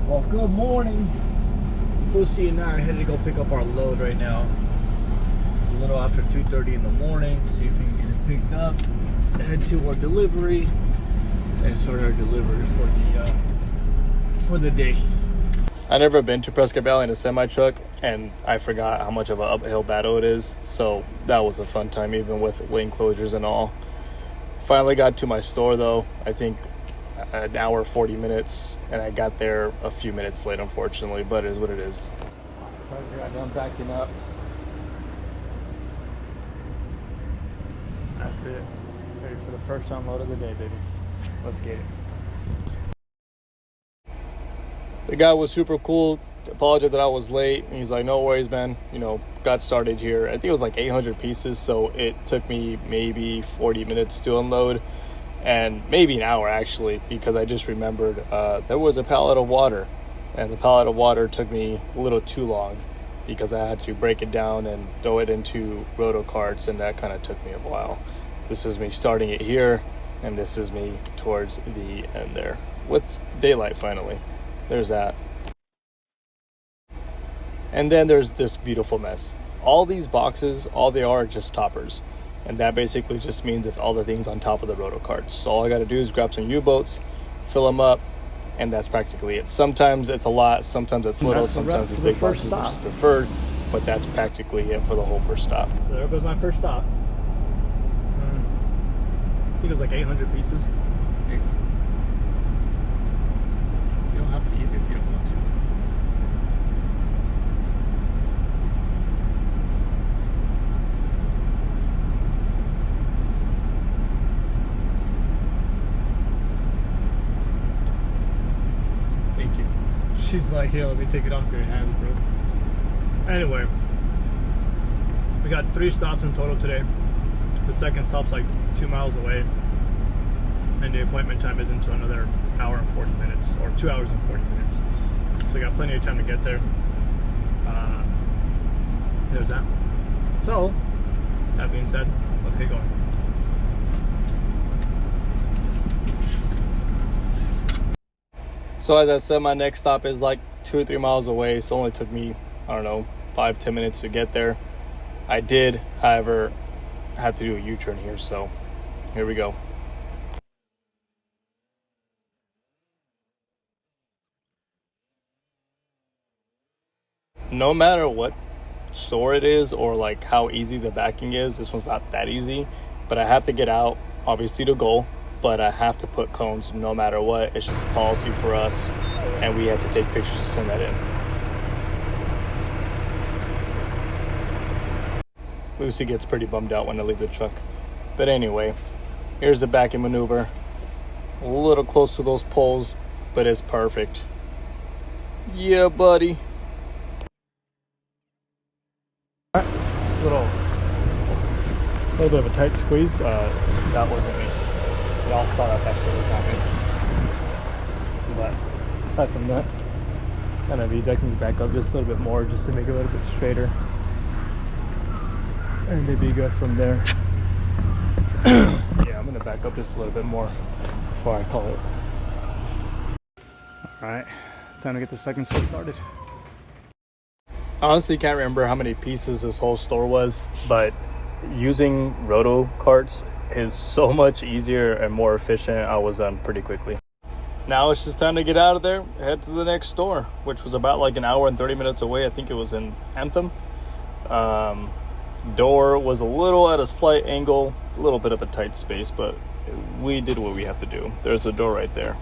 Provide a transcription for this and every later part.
Well, good morning. Lucy and I are headed to go pick up our load right now. It's a little after 2:30 in the morning. See if we can get it picked up. Head to our delivery and start our delivery for the day. I've never been to Prescott Valley in a semi-truck, and I forgot how much of an uphill battle it is. So that was a fun time, even with lane closures and all. Finally got to my store, though. I think an hour, 40 minutes, and I got there a few minutes late, unfortunately, but it is what it is. So I just got done backing up. That's it. Ready for the first unload of the day, baby. Let's get it. The guy was super cool. Apologized that I was late. And he's like, no worries, man. You know, got started here. I think it was like 800 pieces, so it took me maybe 40 minutes to unload. And maybe an hour, actually, because I just remembered there was a pallet of water. And the pallet of water took me a little too long because I had to break it down and throw it into roto carts, and that kind of took me a while. This is me starting it here, and this is me towards the end there. With daylight, finally. There's that. And then there's this beautiful mess. All these boxes, all they are just toppers. And that basically just means it's all the things on top of the roto carts. So all I got to do is grab some U-boats, fill them up, and that's practically it. Sometimes it's a lot, sometimes it's little, sometimes it's big boxes, which is preferred, but that's practically it for the whole first stop. So there goes my first stop. I think it was like 800 pieces. You don't have to eat if you don't want to. Thank you. She's like, here, let me take it off your hands, bro. Anyway, we got 3 stops in total today. The second stop's like 2 miles away, and the appointment time is into another hour and 40 minutes, or 2 hours and 40 minutes. So we got plenty of time to get there. There's that. So, that being said, let's get going. So as I said, my next stop is like 2 or 3 miles away. So it only took me, I don't know, 5-10 minutes to get there. I did, however, have to do a U-turn here, so here we go. No matter what store it is or like how easy the backing is, this one's not that easy, but I have to get out, obviously, to go, but I have to put cones no matter what. It's just a policy for us, and we have to take pictures to send that in. Lucy gets pretty bummed out when I leave the truck. But anyway, here's the backing maneuver. A little close to those poles, but it's perfect. Yeah, buddy. Little bit of a tight squeeze. That wasn't me. Y'all saw that shit was not me. But aside from that, kind of easy. I can back up just a little bit more just to make it a little bit straighter. And maybe go from there. Yeah, I'm gonna back up just a little bit more before I call it. Alright, time to get the second store started. Honestly, can't remember how many pieces this whole store was, but using roto carts is so much easier and more efficient. I was done pretty quickly. Now it's just time to get out of there, head to the next store, which was about like an hour and 30 minutes away. I think it was in Anthem. Door was a little at a slight angle, a little bit of a tight space, but we did what we have to do. There's a door right there.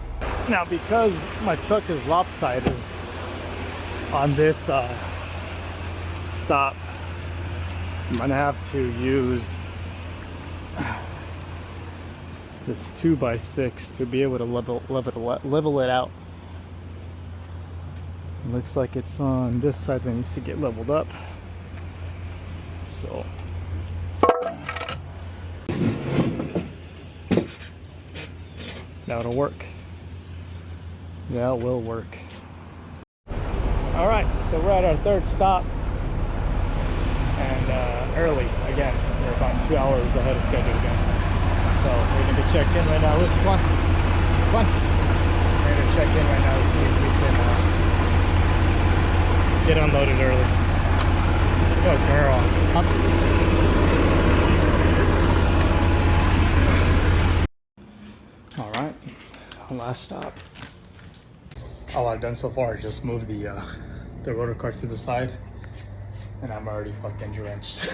Now, because my truck is lopsided on this stop, I'm gonna have to use this 2x6 to be able to level it out. It looks like it's on this side that needs to get leveled up. So that'll work. That will work. All right, so we're at our third stop, and early again. We're about 2 hours ahead of schedule again. So we're gonna get checked in right now. Lucy, come on, come on. We're gonna check in right now to see if we can get unloaded early. Go girl. All right, last stop. All I've done so far is just move the rotor cart to the side, and I'm already fucking drenched.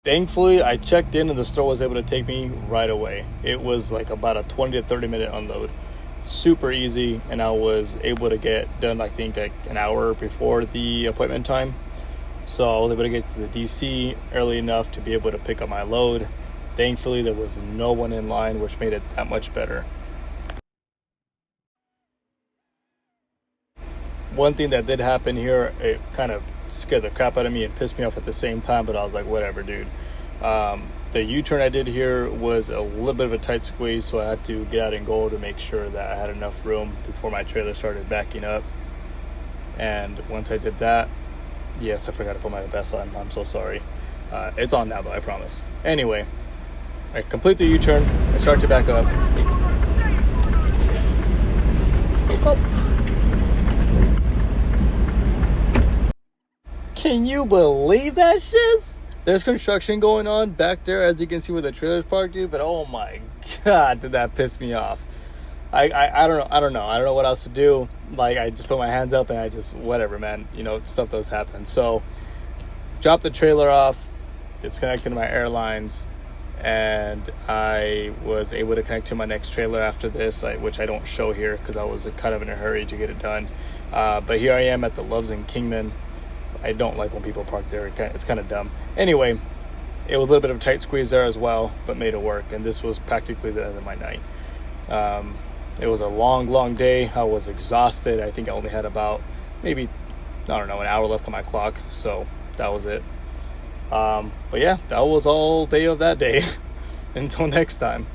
Thankfully, I checked in and the store was able to take me right away. It was like about a 20 to 30 minute unload. Super easy, and I was able to get done, I think, like an hour before the appointment time. So I was able to get to the DC early enough to be able to pick up my load. Thankfully, there was no one in line, which made it that much better. One thing that did happen here, it kind of scared the crap out of me and pissed me off at the same time, but I was like, whatever, dude. The U-turn I did here was a little bit of a tight squeeze, so I had to get out and go to make sure that I had enough room before my trailer started backing up. And once I did that, yes, I forgot to put my vest on. I'm so sorry. It's on now, though, I promise. Anyway, I complete the U-turn. I start to back up. Oh. Can you believe that shiz? There's construction going on back there, as you can see where the trailer's parked, dude. But oh my god, did that piss me off? I don't know what else to do. Like, I just put my hands up and I just, whatever, man. You know, stuff does happen. So, dropped the trailer off, disconnected my airlines, and I was able to connect to my next trailer after this, which I don't show here because I was kind of in a hurry to get it done. But here I am at the Loves in Kingman. I don't like when people park there. It's kind of dumb. Anyway, it was a little bit of a tight squeeze there as well, but made it work. And this was practically the end of my night. It was a long day. I was exhausted. I think I only had about maybe, I don't know, an hour left on my clock. So that was it. But yeah, that was all day of that day. Until next time.